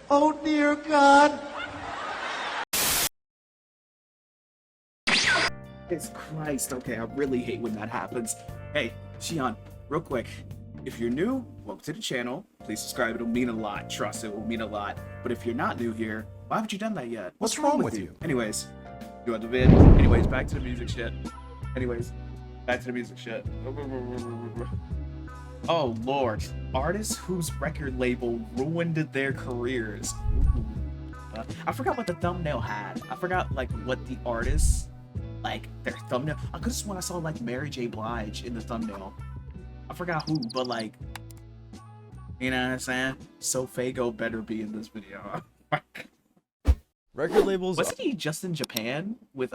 Oh dear God. Jesus Christ. Okay, I really hate when that happens. Hey, Xion, real quick. If you're new, welcome to the channel. Please subscribe. It'll mean a lot. Trust, it will mean a lot. But if you're not new here, why haven't you done that yet? What's wrong with you? Anyways, you want the vid? Anyways, back to the music shit. Oh Lord, artists whose record label ruined their careers. I forgot what the thumbnail had. I forgot like what the artists, like their thumbnail. I could have sworn I saw like Mary J. Blige in the thumbnail. I forgot who, but like, you know what I'm saying? So Fago better be in this video. Record labels Wasn't he just in Japan with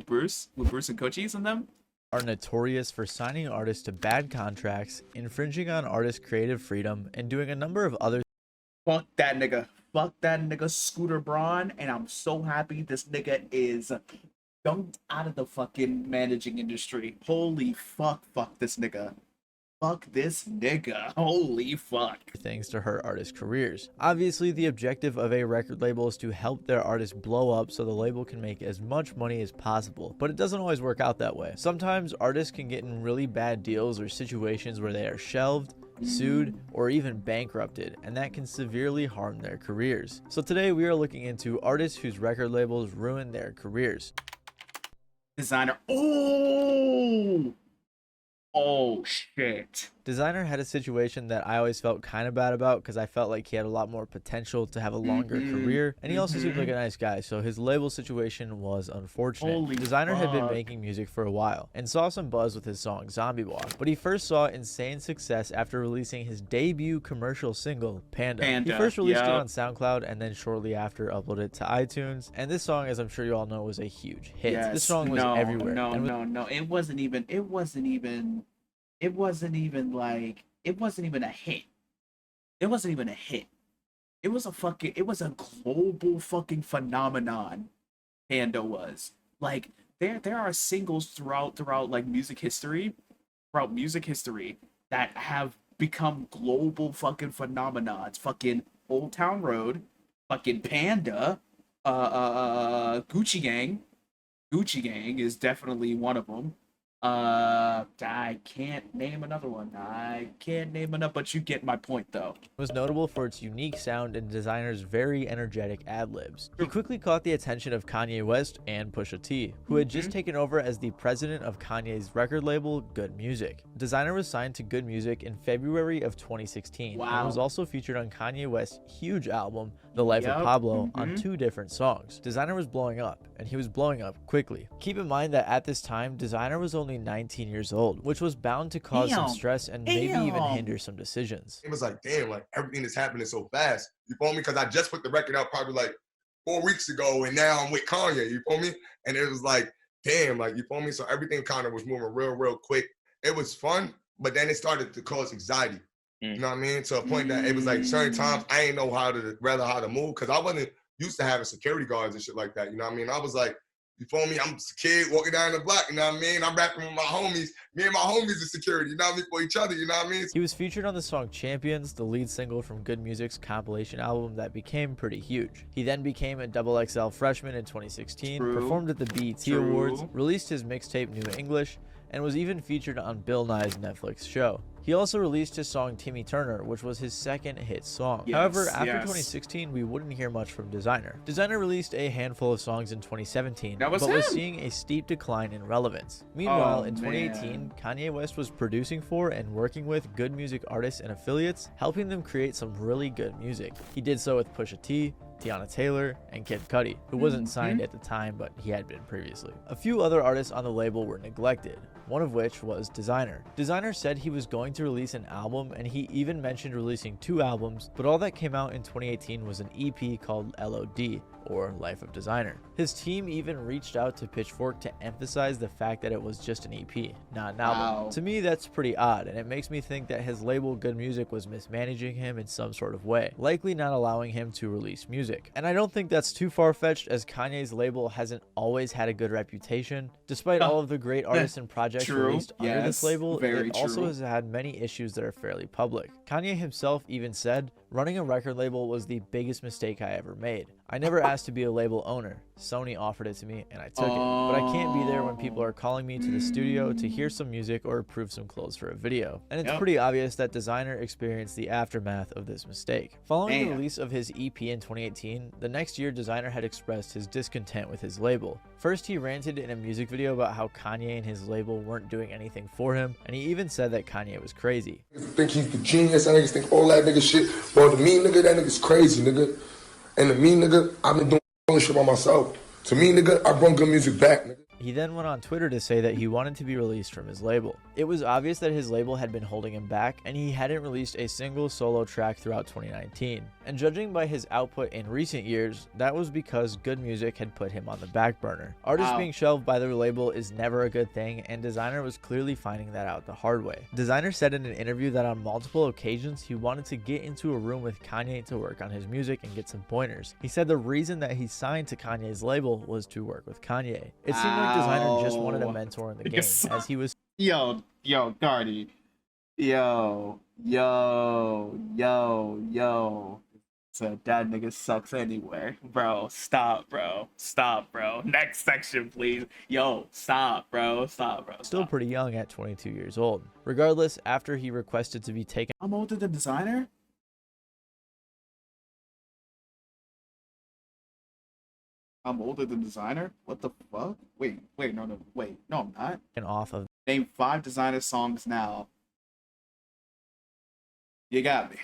Bruce and Cochise and them? are notorious for signing artists to bad contracts, infringing on artists' creative freedom, and doing a number of other Fuck that nigga. Fuck that nigga Scooter Braun, and I'm so happy this nigga is dumped out of the fucking managing industry. Holy fuck this nigga. Fuck this nigga. Holy fuck. things to hurt artists' careers. Obviously, the objective of a record label is to help their artists blow up so the label can make as much money as possible, but it doesn't always work out that way. Sometimes artists can get in really bad deals or situations where they are shelved, sued, or even bankrupted, and that can severely harm their careers. So today we are looking into artists whose record labels ruined their careers. Designer. Oh shit. Designer had a situation that I always felt kind of bad about because I felt like he had a lot more potential to have a longer career, and he also seemed like a nice guy, so his label situation was unfortunate. Holy Designer had been fuck. making music for a while and saw some buzz with his song Zombie Walk, but he first saw insane success after releasing his debut commercial single Panda. He first released it on SoundCloud and then shortly after uploaded it to iTunes, and this song, as I'm sure you all know, was a huge hit. Yes. This song was everywhere. No. It wasn't even a hit. It wasn't even a hit. It was a global fucking phenomenon. Panda was. Like, there are singles throughout like music history that have become global fucking phenomenons. Fucking Old Town Road, fucking Panda, Gucci Gang. Gucci Gang is definitely one of them. I can't name another one. But you get my point, though. It was notable for its unique sound and Designer's very energetic ad-libs. He quickly caught the attention of Kanye West and Pusha T, who had just taken over as the president of Kanye's record label, Good Music. Designer was signed to Good Music in February of 2016 and was also featured on Kanye West's huge album, The Life of Pablo, on 2 different songs. Designer was blowing up, and he was blowing up quickly. Keep in mind that at this time, Designer was only 19 years old, which was bound to cause some stress and maybe even hinder some decisions. It was like, damn, like everything is happening so fast. You feel me? Because I just put the record out probably like 4 weeks ago, and now I'm with Kanye. You feel me? And it was like, damn, like, you feel me? So everything kind of was moving real quick. It was fun, but then it started to cause anxiety. You know what I mean? To a point that it was like certain times I ain't know how to move, because I wasn't used to having security guards and shit like that. You know what I mean? I was like, you feel me? I'm a kid walking down the block, you know what I mean? I'm rapping with my homies. Me and my homies are security, you know what I mean, for each other, you know what I mean? He was featured on the song Champions, the lead single from Good Music's compilation album that became pretty huge. He then became a XXL freshman in 2016, performed at the BET Awards, released his mixtape New English, and was even featured on Bill Nye's Netflix show. He also released his song Timmy Turner, which was his second hit song. However, after 2016, we wouldn't hear much from Designer. Designer released a handful of songs in 2017, but was seeing a steep decline in relevance. Meanwhile, in 2018, Kanye West was producing for and working with Good Music artists and affiliates, helping them create some really good music. He did so with Pusha T, Tiana Taylor, and Kid Cudi, who wasn't signed at the time, but he had been previously. A few other artists on the label were neglected, one of which was Designer. Designer said he was going to release an album, and he even mentioned releasing 2 albums, but all that came out in 2018 was an EP called LOD, or Life of Designer. His team even reached out to Pitchfork to emphasize the fact that it was just an EP, not an album. To me, that's pretty odd, and it makes me think that his label Good Music was mismanaging him in some sort of way, likely not allowing him to release music. And I don't think that's too far-fetched, as Kanye's label hasn't always had a good reputation. Despite all of the great artists and projects released under this label, it also has had many issues that are fairly public. Kanye himself even said, "Running a record label was the biggest mistake I ever made. I never asked to be a label owner. Sony offered it to me and I took it. But I can't be there when people are calling me to the studio to hear some music or approve some clothes for a video." And it's pretty obvious that Designer experienced the aftermath of this mistake. Following the release of his EP in 2018, the next year Designer had expressed his discontent with his label. First, he ranted in a music video about how Kanye and his label weren't doing anything for him, and he even said that Kanye was crazy. Think he's the genius, I niggas think all that nigga shit. Well, the me nigga, that nigga's crazy, nigga. And the me nigga, I've been doing all this shit by myself. To me, nigga, I brought good music back, nigga. He then went on Twitter to say that he wanted to be released from his label. It was obvious that his label had been holding him back, and he hadn't released a single solo track throughout 2019. And judging by his output in recent years, that was because Good Music had put him on the back burner. Artists being shelved by their label is never a good thing, and Designer was clearly finding that out the hard way. Designer said in an interview that on multiple occasions he wanted to get into a room with Kanye to work on his music and get some pointers. He said the reason that he signed to Kanye's label was to work with Kanye. It seemed like Designer just wanted a mentor in the game, as he was Yo, Cardi. Yo. So that nigga sucks anyway. Bro, stop, bro. Next section, please. Yo, stop, bro. Still pretty young at 22 years old. Regardless, after he requested to be taken I'm older than Designer? I'm older than Designer? What the fuck? Wait, no, I'm not. off of Name 5 Designer songs now. You got me.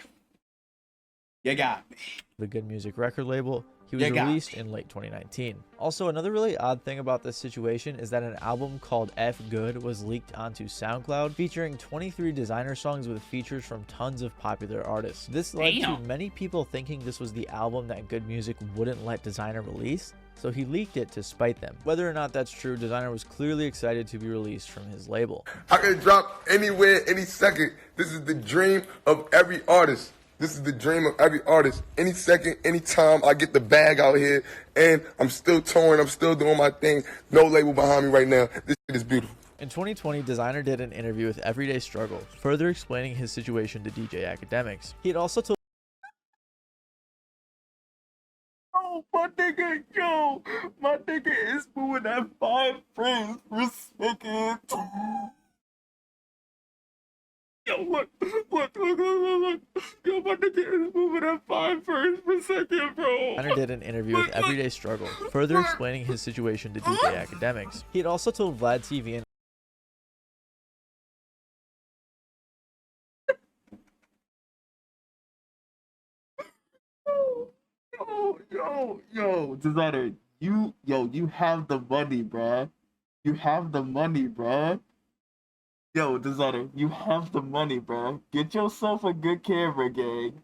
the Good Music record label. He was released in late 2019. Also, another really odd thing about this situation is that an album called F Good was leaked onto SoundCloud, featuring 23 Designer songs with features from tons of popular artists. This led to many people thinking this was the album that Good Music wouldn't let Designer release, so he leaked it to spite them. Whether or not that's true, Designer was clearly excited to be released from his label. I can drop anywhere, any second. This is the dream of every artist. This is the dream of every artist. Any second, any time, I get the bag out here, and I'm still touring, I'm still doing my thing. No label behind me right now. This shit is beautiful. In 2020, Designer did an interview with Everyday Struggle, further explaining his situation to DJ Academics. He had also told my nigga is moving at 5 frames per second. Yo, look. Yo, my nigga is moving at 5 frames per second, bro. Designer did an interview with Everyday Struggle, further explaining his situation to DJ Academics. He had also told Vlad TV and Yo, Designer, you have the money, bruh. You have the money, bruh. Yo, Designer, you have the money, bruh. Get yourself a good camera, gang.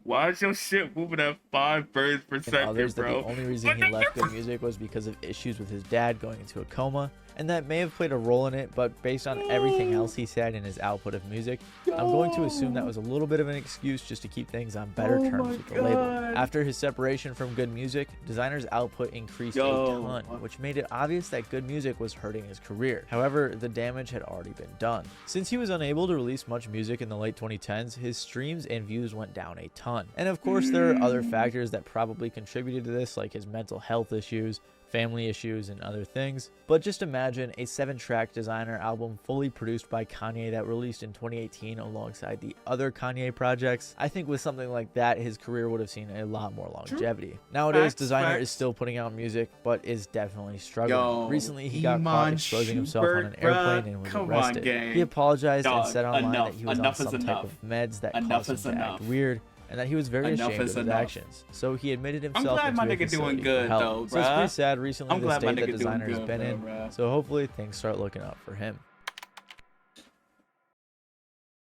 Why is your shit moving at 5 frames per second, others bro? that the only reason he left Good Music was because of issues with his dad going into a coma, and that may have played a role in it, but based on everything else he said in his output of music, I'm going to assume that was a little bit of an excuse just to keep things on better terms with the label. After his separation from Good Music, Designer's output increased a ton, which made it obvious that Good Music was hurting his career. However, the damage had already been done. Since he was unable to release much music in the late 2010s, his streams and views went down a ton. And of course, there are other factors that probably contributed to this, like his mental health issues, family issues, and other things. But just imagine a 7-track Designer album fully produced by Kanye that released in 2018 alongside the other Kanye projects. I think with something like that, his career would have seen a lot more longevity. Nowadays, Designer is still putting out music, but is definitely struggling. Recently, he got caught exposing himself on an airplane and was arrested. He apologized and said online that he was on some type of meds that caused him to act weird, and that he was very ashamed of his actions. So he admitted himself into a facility for help. So it's pretty sad recently the state that Designer has been in. So hopefully things start looking up for him.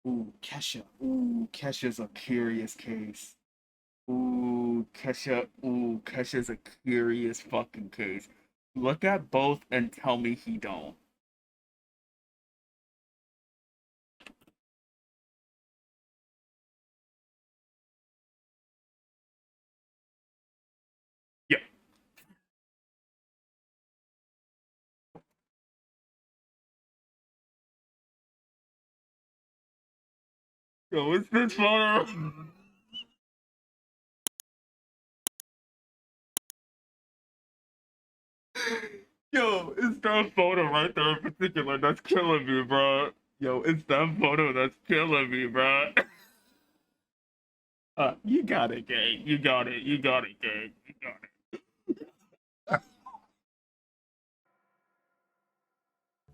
Ooh, Kesha. Ooh, Kesha's a curious case. Ooh, Kesha's a curious fucking case. Look at both and tell me he don't. Yeah. Yo, what's this photo? Yo, it's that photo right there in particular that's killing me, bro. Yo, it's that photo that's killing me, bro. You got it, gang. You got it. You got it, gang. You got it.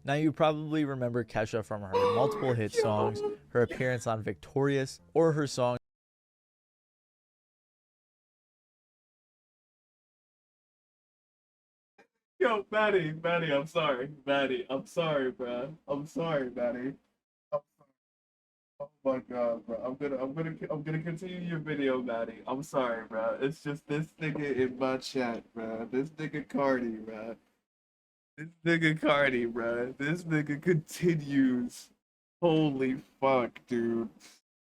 Now you probably remember Kesha from her multiple hit songs, her appearance on Victorious, or her song Yo, Maddie, I'm sorry. Maddie, I'm sorry, bro. I'm sorry, Maddie. I'm sorry. Oh my god, bro. I'm gonna continue your video, Maddie. I'm sorry, bro. It's just this nigga in my chat, bro. This nigga Cardi, bro. This nigga Cardi, bro. This nigga continues. Holy fuck, dude.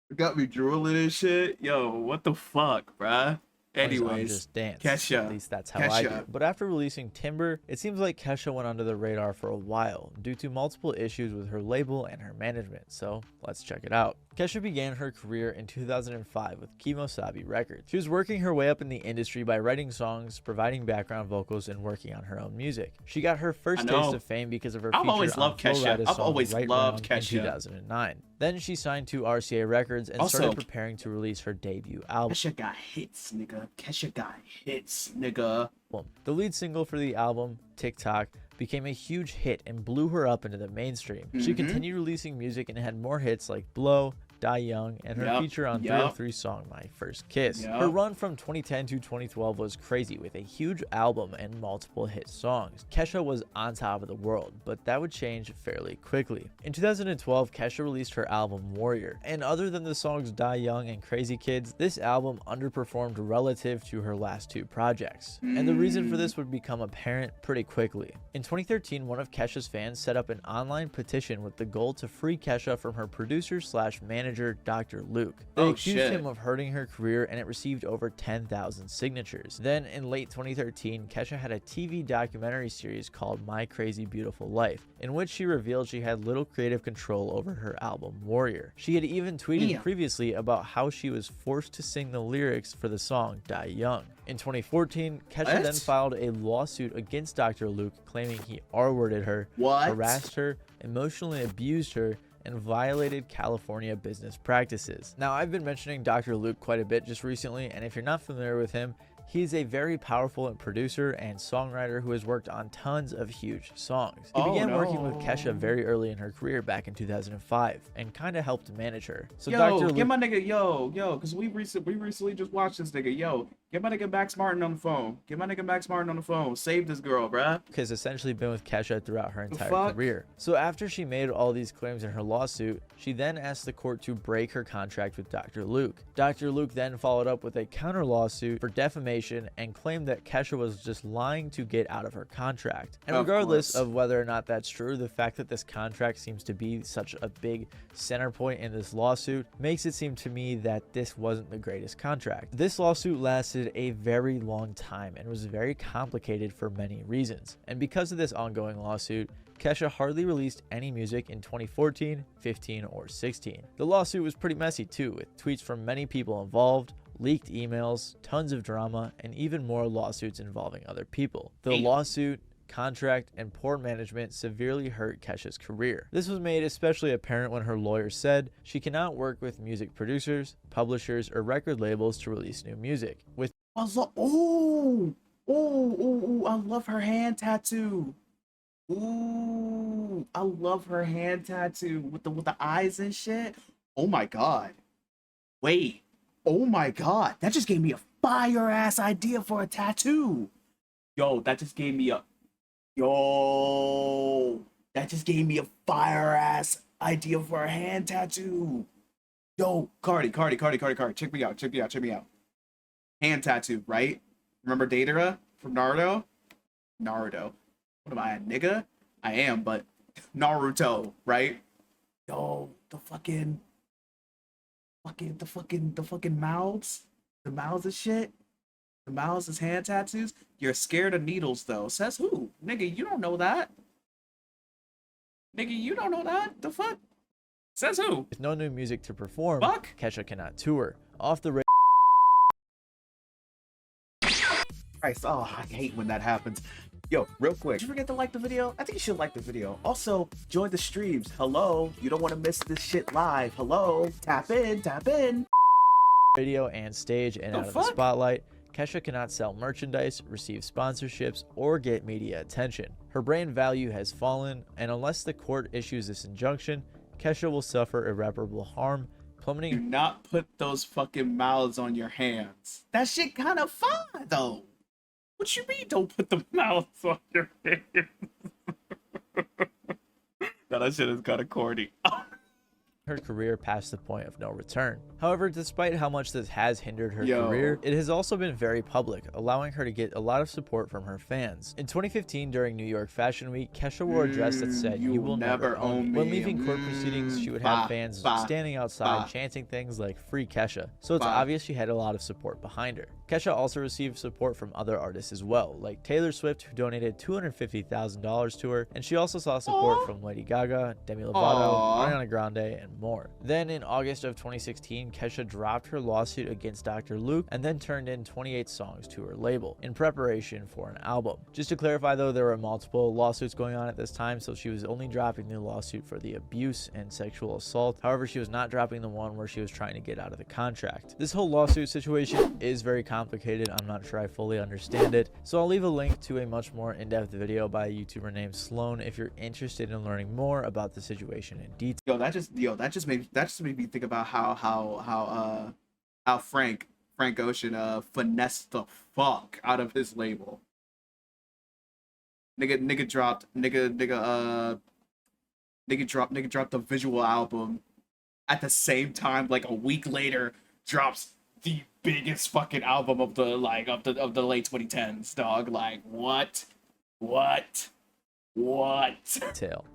It got me drooling and shit. Yo, what the fuck, bruh? Anyways, Just Dance. Kesha. At least that's how I do. But after releasing Timber, it seems like Kesha went under the radar for a while due to multiple issues with her label and her management, so let's check it out. Kesha began her career in 2005 with Kimosabi Records. She was working her way up in the industry by writing songs, providing background vocals, and working on her own music. She got her first taste of fame because of her feature on Flo Rida's song Right Round in 2009. Then she signed to RCA Records and started preparing to release her debut album. Kesha got hits, nigga. Kesha got hits, nigga. The lead single for the album, TikTok, became a huge hit and blew her up into the mainstream. She continued releasing music and had more hits like Blow, Die Young, and her feature on 303's song My First Kiss. Her run from 2010 to 2012 was crazy with a huge album and multiple hit songs. Kesha was on top of the world, but that would change fairly quickly. In 2012, Kesha released her album Warrior, and other than the songs Die Young and Crazy Kids, this album underperformed relative to her last two projects. And the reason for this would become apparent pretty quickly. In 2013, one of Kesha's fans set up an online petition with the goal to free Kesha from her producer/manager Dr. Luke. They accused him of hurting her career, and it received over 10,000 signatures. Then in late 2013, Kesha had a TV documentary series called My Crazy Beautiful Life, in which she revealed she had little creative control over her album Warrior. She had even tweeted previously about how she was forced to sing the lyrics for the song Die Young. In 2014, Kesha then filed a lawsuit against Dr. Luke, claiming he R-worded her, harassed her, emotionally abused her, and violated California business practices. Now, I've been mentioning Dr. Luke quite a bit just recently, and if you're not familiar with him, he's a very powerful producer and songwriter who has worked on tons of huge songs. He began working with Kesha very early in her career back in 2005 and kind of helped manage her. So Dr. Luke, get my nigga, because we recently just watched this nigga, get my nigga Max Martin on the phone. Get my nigga Max Martin on the phone. Save this girl, bruh. Has essentially been with Kesha throughout her entire career. So after she made all these claims in her lawsuit, she then asked the court to break her contract with Dr. Luke. Dr. Luke then followed up with a counter lawsuit for defamation and claimed that Kesha was just lying to get out of her contract. And regardless of whether or not that's true, the fact that this contract seems to be such a big center point in this lawsuit makes it seem to me that this wasn't the greatest contract. This lawsuit lasted a very long time and was very complicated for many reasons. And because of this ongoing lawsuit, Kesha hardly released any music in 2014, 15, or 16. The lawsuit was pretty messy too, with tweets from many people involved, leaked emails, tons of drama, and even more lawsuits involving other people. The lawsuit, contract, and poor management severely hurt Kesha's career. This was made especially apparent when her lawyer said she cannot work with music producers, publishers, or record labels to release new music. I love her hand tattoo. Ooh, I love her hand tattoo with the eyes and shit. Oh my god. Wait. Oh my god. That just gave me a fire ass idea for a tattoo. That just gave me a fire ass idea for a hand tattoo. Cardi. Check me out. hand tattoo, right? Remember Deidara from Naruto? Naruto. What am I, a nigga? I am, but Naruto, right? Yo, the fucking mouths, the mouths and shit, the mouths is hand tattoos. You're scared of needles, though. Says who? Nigga, you don't know that. Nigga, you don't know that. The fuck? Says who? With no new music to perform, Fuck. Kesha cannot tour. Off the Christ, oh, I hate when that happens. Yo, real quick, did you forget to like the video? I think you should like the video. Also, join the streams. Hello, you don't want to miss this shit live. Hello, tap in, tap in. radio and stage and out of the spotlight, Kesha cannot sell merchandise, receive sponsorships, or get media attention. Her brand value has fallen, and unless the court issues this injunction, Kesha will suffer irreparable harm, plummeting. Do not put those fucking mouths on your hands. That shit kind of fun, though. What you mean don't put the mouths on your hands? No, that shit is kind of corny. Her career past the point of no return. However, despite how much this has hindered her career, it has also been very public, allowing her to get a lot of support from her fans. In 2015, during New York Fashion Week, Kesha wore a dress that said, "You will never own me." When leaving court proceedings, she would have fans standing outside chanting things like "Free Kesha," so it's obvious she had a lot of support behind her. Kesha also received support from other artists as well, like Taylor Swift, who donated $250,000 to her, and she also saw support from Lady Gaga, Demi Lovato, Ariana Grande, and more. Then in August of 2016, Kesha dropped her lawsuit against Dr. Luke and then turned in 28 songs to her label in preparation for an album. Just to clarify though, there were multiple lawsuits going on at this time, so she was only dropping the lawsuit for the abuse and sexual assault. However, she was not dropping the one where she was trying to get out of the contract. This whole lawsuit situation is very complicated. I'm not sure I fully understand it, so I'll leave a link to a much more in-depth video by a YouTuber named Sloan if you're interested in learning more about the situation in detail. That just made me think about how Frank Ocean finessed the fuck out of his label. Nigga dropped the visual album at the same time, like a week later drops the biggest fucking album of the late 2010s, dog. Like what?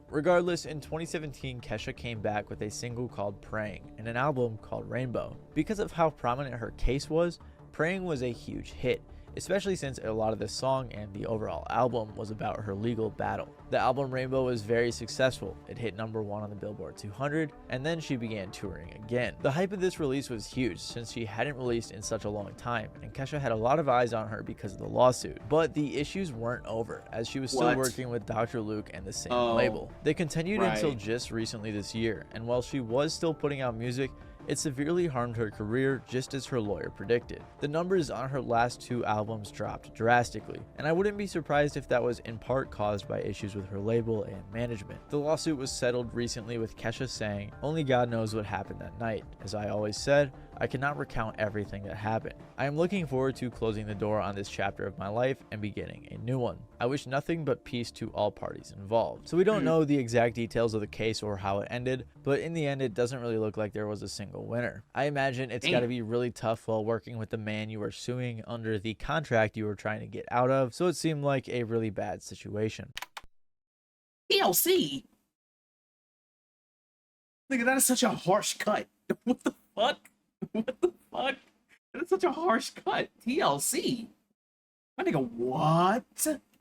Regardless, in 2017, Kesha came back with a single called Praying and an album called Rainbow. Because of how prominent her case was, Praying was a huge hit, especially since a lot of the song and the overall album was about her legal battle. The album Rainbow was very successful. It hit #1 on the Billboard 200, and then she began touring again. The hype of this release was huge since she hadn't released in such a long time, and Kesha had a lot of eyes on her because of the lawsuit. But the issues weren't over, as she was still working with Dr. Luke and the same label. They continued until just recently this year, and while she was still putting out music, it severely harmed her career, just as her lawyer predicted. The numbers on her last 2 albums dropped drastically, and I wouldn't be surprised if that was in part caused by issues with her label and management. The lawsuit was settled recently with Kesha saying, "Only God knows what happened that night. As I always said, I cannot recount everything that happened. I am looking forward to closing the door on this chapter of my life and beginning a new one. I wish nothing but peace to all parties involved." So we don't know the exact details of the case or how it ended, but in the end it doesn't really look like there was a single winner. I imagine it's got to be really tough while working with the man you are suing under the contract you were trying to get out of, so it seemed like a really bad situation. TLC? Nigga, that is such a harsh cut. What the fuck? What the fuck? That is such a harsh cut. TLC? My nigga, what?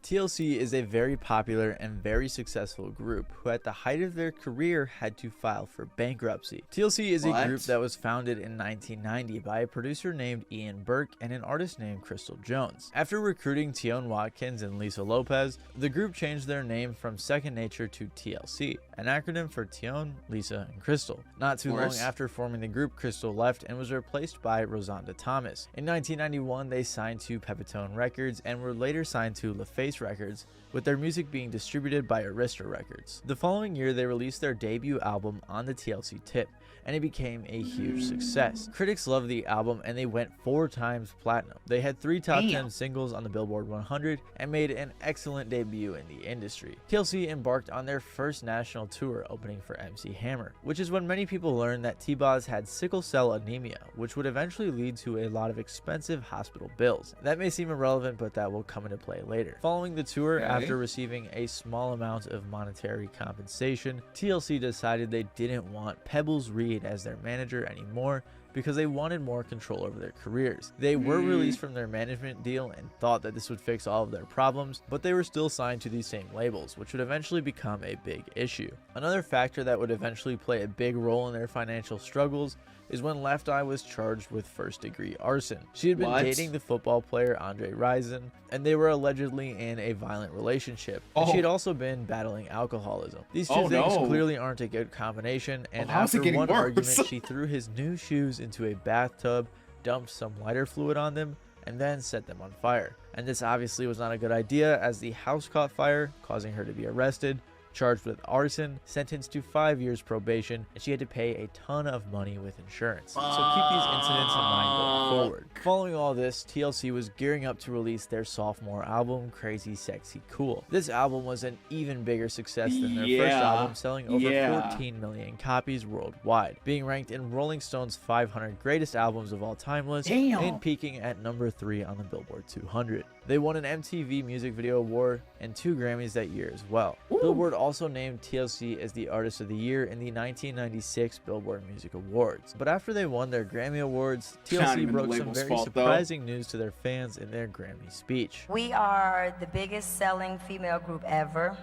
TLC is a very popular and very successful group who at the height of their career had to file for bankruptcy. TLC is a group that was founded in 1990 by a producer named Ian Burke and an artist named Crystal Jones. After recruiting Tion Watkins and Lisa Lopez, the group changed their name from Second Nature to TLC, an acronym for Tion, Lisa, and Crystal. Not too long after forming the group, Crystal left and was replaced by Rosanda Thomas. In 1991, they signed to Pepitone Records and were later signed to LaFace LaFace Records, with their music being distributed by Arista Records. The following year, they released their debut album on the TLC tip, and it became a huge success. Critics loved the album and they went 4 times platinum. They had 3 top 10 singles on the Billboard 100 and made an excellent debut in the industry. TLC embarked on their first national tour, opening for MC Hammer, which is when many people learned that T-Boz had sickle cell anemia, which would eventually lead to a lot of expensive hospital bills. That may seem irrelevant, but that will come into play later. Following the tour, after receiving a small amount of monetary compensation, TLC decided they didn't want Pebbles Reed as their manager anymore because they wanted more control over their careers. They were released from their management deal and thought that this would fix all of their problems, but they were still signed to these same labels, which would eventually become a big issue. Another factor that would eventually play a big role in their financial struggles is when Left Eye was charged with first-degree arson. She had been dating the football player Andre Rison, and they were allegedly in a violent relationship. And she had also been battling alcoholism. These two things clearly aren't a good combination, and after one argument, she threw his new shoes into a bathtub, dumped some lighter fluid on them, and then set them on fire. And this obviously was not a good idea, as the house caught fire, causing her to be arrested, charged with arson, sentenced to 5 years probation, and she had to pay a ton of money with insurance. So keep these incidents in mind going forward. Following all this, TLC was gearing up to release their sophomore album, Crazy Sexy Cool. This album was an even bigger success than their first album, selling over 14 million copies worldwide, being ranked in Rolling Stone's 500 greatest albums of all time list, and peaking at number 3 on the Billboard 200. They won an MTV Music Video Award and 2 Grammys that year as well. Billboard also named TLC as the Artist of the Year in the 1996 Billboard Music Awards. But after they won their Grammy Awards, TLC broke some very surprising news to their fans in their Grammy speech. We are the biggest selling female group ever.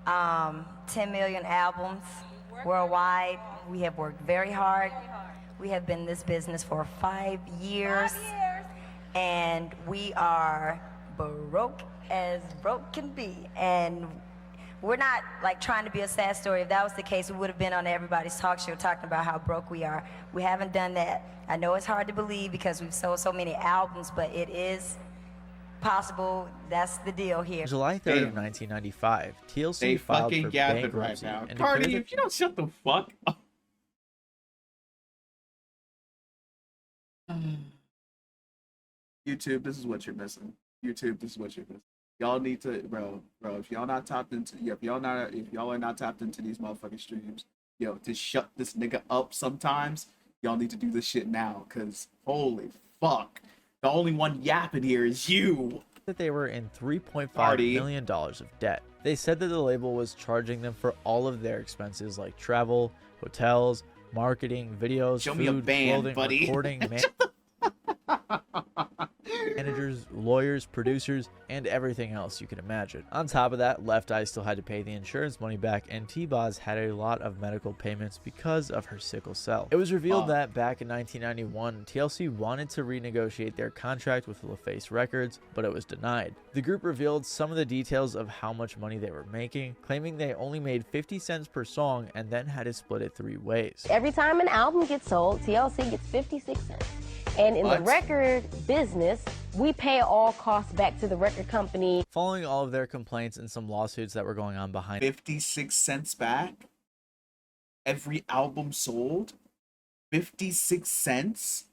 10 million albums worldwide. We have worked very hard. We have been in this business for 5 years. And we are broke as broke can be. And we're not like trying to be a sad story. If that was the case, we would have been on everybody's talk show talking about how broke we are. We haven't done that. I know it's hard to believe because we've sold so many albums, but it is possible. That's the deal here. July 3rd of 1995, TLC filed for bankruptcy. Right now. Cardi, if you don't shut the fuck up. YouTube, this is what you're missing. YouTube, this is what you're missing. Y'all need to, bro. If y'all not tapped into, if y'all are not tapped into these motherfucking streams, yo, to shut this nigga up sometimes. Y'all need to do this shit now, cause holy fuck, the only one yapping here is you. That they were in $3.5 million of debt. They said that the label was charging them for all of their expenses like travel, hotels, marketing, videos, Show food, me a band, clothing, buddy. recording, managers, lawyers, producers, and everything else you can imagine. On top of that, Left Eye still had to pay the insurance money back, and T-Boz had a lot of medical payments because of her sickle cell. It was revealed that back in 1991, TLC wanted to renegotiate their contract with LaFace Records, but it was denied. The group revealed some of the details of how much money they were making, claiming they only made 50 cents per song and then had to split it 3 ways. Every time an album gets sold, TLC gets 56 cents. And in the record business, we pay all costs back to the record company. Following all of their complaints and some lawsuits that were going on behind 56 cents back? Every album sold? 56 cents?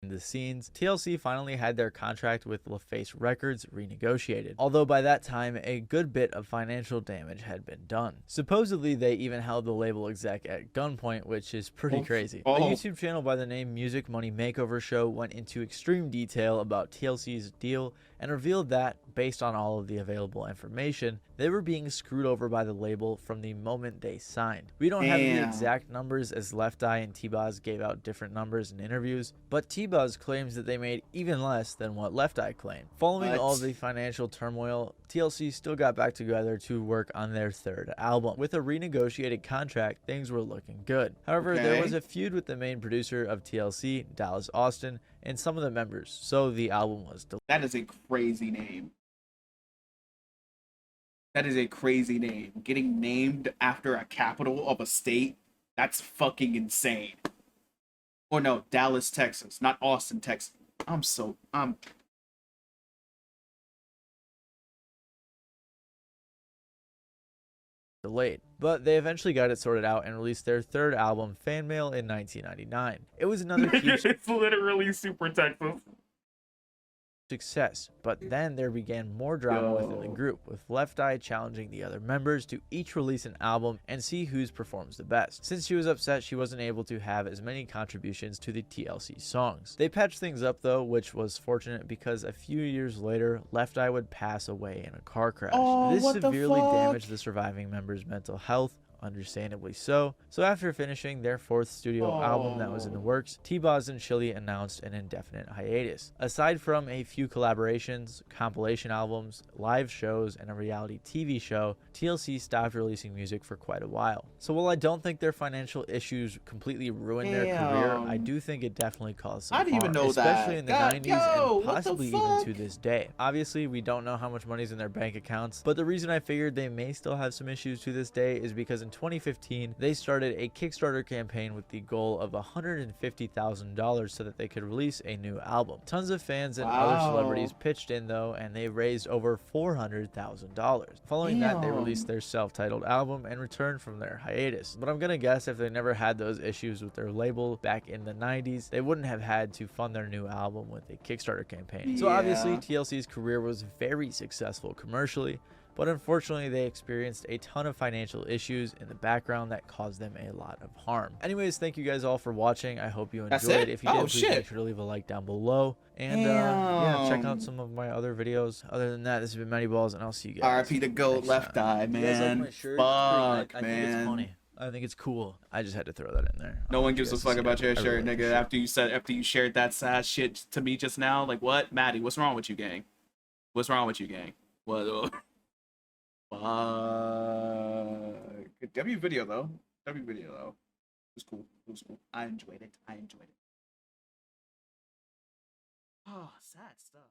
the scenes, TLC finally had their contract with LaFace Records renegotiated, although by that time a good bit of financial damage had been done. Supposedly they even held the label exec at gunpoint, which is pretty crazy. A YouTube channel by the name Music Money Makeover Show went into extreme detail about TLC's deal and revealed that, based on all of the available information, they were being screwed over by the label from the moment they signed. We don't have the exact numbers, as Left Eye and T-Boz gave out different numbers in interviews, but T-Boz claims that they made even less than what Left Eye claimed. Following all the financial turmoil, TLC still got back together to work on their third album. With a renegotiated contract, things were looking good. However, there was a feud with the main producer of TLC, Dallas Austin, and some of the members, so the album was delayed. That is a crazy name. That is a crazy name. Getting named after a capital of a state, that's fucking insane. Or no, Dallas, Texas, not Austin, Texas. I'm delayed, but they eventually got it sorted out and released their third album, Fan Mail, in 1999. It was another huge It's literally super Texas. success, but then there began more drama within the group, with Left Eye challenging the other members to each release an album and see whose performs the best. Since she was upset she wasn't able to have as many contributions to the TLC songs. They patched things up though, which was fortunate because a few years later, Left Eye would pass away in a car crash. This severely damaged the surviving members' mental health, understandably so. So after finishing their fourth studio album that was in the works, T-Boz and Chili announced an indefinite hiatus. Aside from a few collaborations, compilation albums, live shows, and a reality TV show, TLC stopped releasing music for quite a while. So while I don't think their financial issues completely ruined their career, I do think it definitely caused some harm, didn't even know especially that. in the God, 90s and possibly even to this day. Obviously, we don't know how much money's in their bank accounts, but the reason I figured they may still have some issues to this day is because in 2015, they started a Kickstarter campaign with the goal of $150,000 so that they could release a new album. Tons of fans and other celebrities pitched in though, and they raised over $400,000. Following that, they released their self-titled album and returned from their hiatus. But I'm gonna guess if they never had those issues with their label back in the 90s, they wouldn't have had to fund their new album with a Kickstarter campaign. So obviously, TLC's career was very successful commercially, but unfortunately they experienced a ton of financial issues in the background that caused them a lot of harm. Anyways, thank you guys all for watching. I hope you enjoyed. If you did, please make sure to leave a like down below, and yeah, check out some of my other videos. Other than that, this has been Matty Balls, and I'll see you guys. RP the GOAT, Left Eye, man. You guys like my shirt? Fuck, I man. think it's funny. I think it's cool. I just had to throw that in there. No one gives a fuck about your shirt, really nigga. After you shared that sad shit to me just now, like what, Maddie? What's wrong with you, gang? What's wrong with you, gang? What? Good W video though. W video though. It was cool. It was cool. I enjoyed it. Oh, sad stuff.